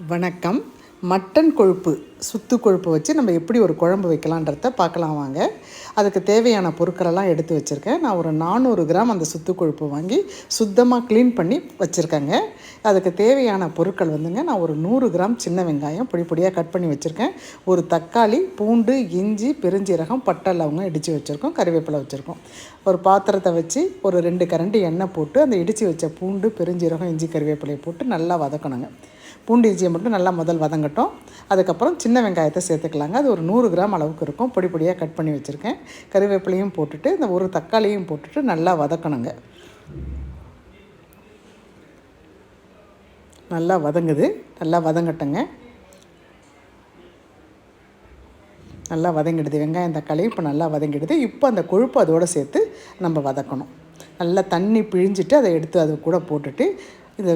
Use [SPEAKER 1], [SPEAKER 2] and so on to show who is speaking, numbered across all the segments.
[SPEAKER 1] வணக்கம். மட்டன் கொழுப்பு, சுத்து கொழுப்பு வச்சு நம்ம எப்படி ஒரு குழம்பு வைக்கலான்றத பார்க்கலாம் வாங்க. அதுக்கு தேவையான பொருட்களெல்லாம் எடுத்து வச்சுருக்கேன். நான் ஒரு 400 கிராம் அந்த சுத்து கொழுப்பு வாங்கி சுத்தமாக க்ளீன் பண்ணி வச்சுருக்கேங்க. அதுக்கு தேவையான பொருட்கள் வந்துங்க, நான் ஒரு 100 கிராம் சின்ன வெங்காயம் பொடி பொடியாக கட் பண்ணி வச்சுருக்கேன். ஒரு தக்காளி, பூண்டு, இஞ்சி, பெருஞ்சீரகம், பட்டை, லவங்கம் இடித்து வச்சுருக்கோம். கறிவேப்பிலை வச்சுருக்கோம். ஒரு பாத்திரத்தை வச்சு ஒரு 2 கரண்டி எண்ணெய் போட்டு அந்த இடித்து வச்ச பூண்டு, பெருஞ்சீரகம், இஞ்சி, கறிவேப்பிலையை போட்டு நல்லா வதக்கணுங்க. பூண்டு இஞ்சியை மட்டும் நல்லா முதல் வதங்கட்டும். அதுக்கப்புறம் சின்ன வெங்காயத்தை சேர்த்துக்கலாங்க. அது ஒரு 100 கிராம் அளவுக்கு இருக்கும். பொடி பொடியாக கட் பண்ணி வச்சுருக்கேன். கறிவேப்பிலையும் போட்டுட்டு இந்த ஒரு தக்காளியும் போட்டுட்டு நல்லா வதக்கணுங்க. நல்லா வதங்குது. நல்லா வதங்கட்டுங்க. நல்லா வதங்கிடுது. வெங்காயம் தக்காளி இப்போ நல்லா வதங்கிடுது. இப்போ அந்த கொழுப்பு அதோடு சேர்த்து நம்ம வதக்கணும். நல்லா தண்ணி பிழிஞ்சிட்டு அதை எடுத்து அது கூட போட்டுட்டு இது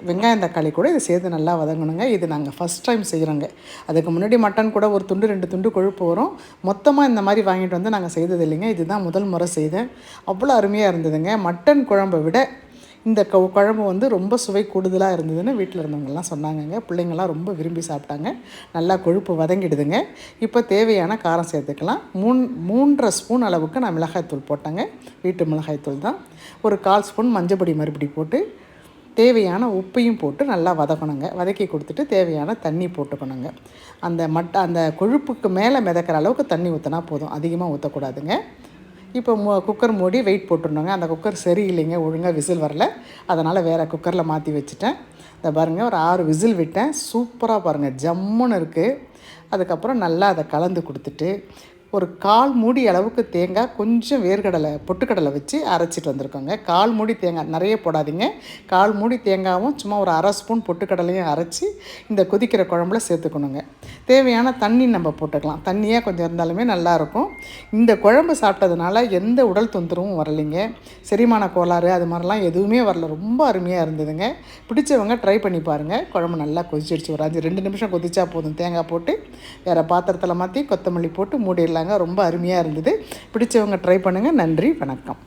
[SPEAKER 1] வெங்காயம் தக்காளி கூட இதை சேர்த்து நல்லா வதங்கணுங்க. இது நாங்கள் ஃபஸ்ட் டைம் செய்கிறோங்க. அதுக்கு முன்னாடி மட்டன் கூட ஒரு துண்டு 2 துண்டு கொழுப்பு வரும். மொத்தமாக இந்த மாதிரி வாங்கிட்டு வந்து நாங்கள் செய்தது இல்லைங்க. இதுதான் முதல் முறை செய்தேன். அவ்வளோ அருமையாக இருந்ததுங்க. மட்டன் குழம்பை விட இந்த குழம்பு வந்து ரொம்ப சுவை கூடுதலாக இருந்ததுன்னு வீட்டில் இருந்தவங்கெல்லாம் சொன்னாங்கங்க. பிள்ளைங்கள்லாம் ரொம்ப விரும்பி சாப்பிட்டாங்க. நல்லா கொழுப்பு வதங்கிடுதுங்க. இப்போ தேவையான காரம் சேர்த்துக்கலாம். 3.5 ஸ்பூன் அளவுக்கு நான் மிளகாய்த்தூள் போட்டேங்க. வீட்டு மிளகாய்த்தூள் தான். ஒரு 1/4 ஸ்பூன் மஞ்சப்பொடி மறுபடி போட்டு தேவையான உப்பையும் போட்டு நல்லா வதக்கணுங்க. வதக்கி கொடுத்துட்டு தேவையான தண்ணி போட்டுக்கணுங்க. அந்த கொழுப்புக்கு மேலே மிதக்கிற அளவுக்கு தண்ணி ஊற்றினா போதும். அதிகமாக ஊற்றக்கூடாதுங்க. இப்போ குக்கர் மூடி வெயிட் போட்டுருந்தோங்க. அந்த குக்கர் சரியில்லைங்க, ஒழுங்காக விசில் வரல. அதனால் வேறு குக்கரில் மாற்றி வச்சுட்டேன். இந்த பாருங்கள், ஒரு 6 விசில் விட்டேன். சூப்பராக பாருங்கள், ஜம்முன்னு இருக்குது. அதுக்கப்புறம் நல்லா அதை கலந்து கொடுத்துட்டு ஒரு 1/4 மூடி அளவுக்கு தேங்காய், கொஞ்சம் வேர்க்கடலை, பொட்டுக்கடலை வச்சு அரைச்சிட்டு வந்திருக்கோங்க. 1/4 மூடி தேங்காய், நிறைய போடாதீங்க. 1/4 மூடி தேங்காயும் சும்மா ஒரு 1/2 ஸ்பூன் பொட்டுக்கடலையும் அரைச்சி இந்த கொதிக்கிற குழம்புல சேர்த்துக்கணுங்க. தேவையான தண்ணி நம்ம போட்டுக்கலாம். தண்ணியாக கொஞ்சம் இருந்தாலுமே நல்லாயிருக்கும். இந்த குழம்பு சாப்பிட்டதுனால எந்த உடல் தொந்தரவும் வரலைங்க. செரிமான கோளாறு அது மாதிரிலாம் எதுவுமே வரல. ரொம்ப அருமையாக இருந்ததுங்க. பிடிச்சவங்க ட்ரை பண்ணி பாருங்கள். குழம்பு நல்லா கொதிச்சிடுச்சு. ஒரு 2 நிமிஷம் கொதிச்சா போதும். தேங்காய் போட்டு வேறு பாத்திரத்தில் மாற்றி கொத்தமல்லி போட்டு மூடிடலாம். ரொம்ப அருமையாக இருந்தது. பிடிச்சவங்க ட்ரை பண்ணுங்கள். நன்றி, வணக்கம்.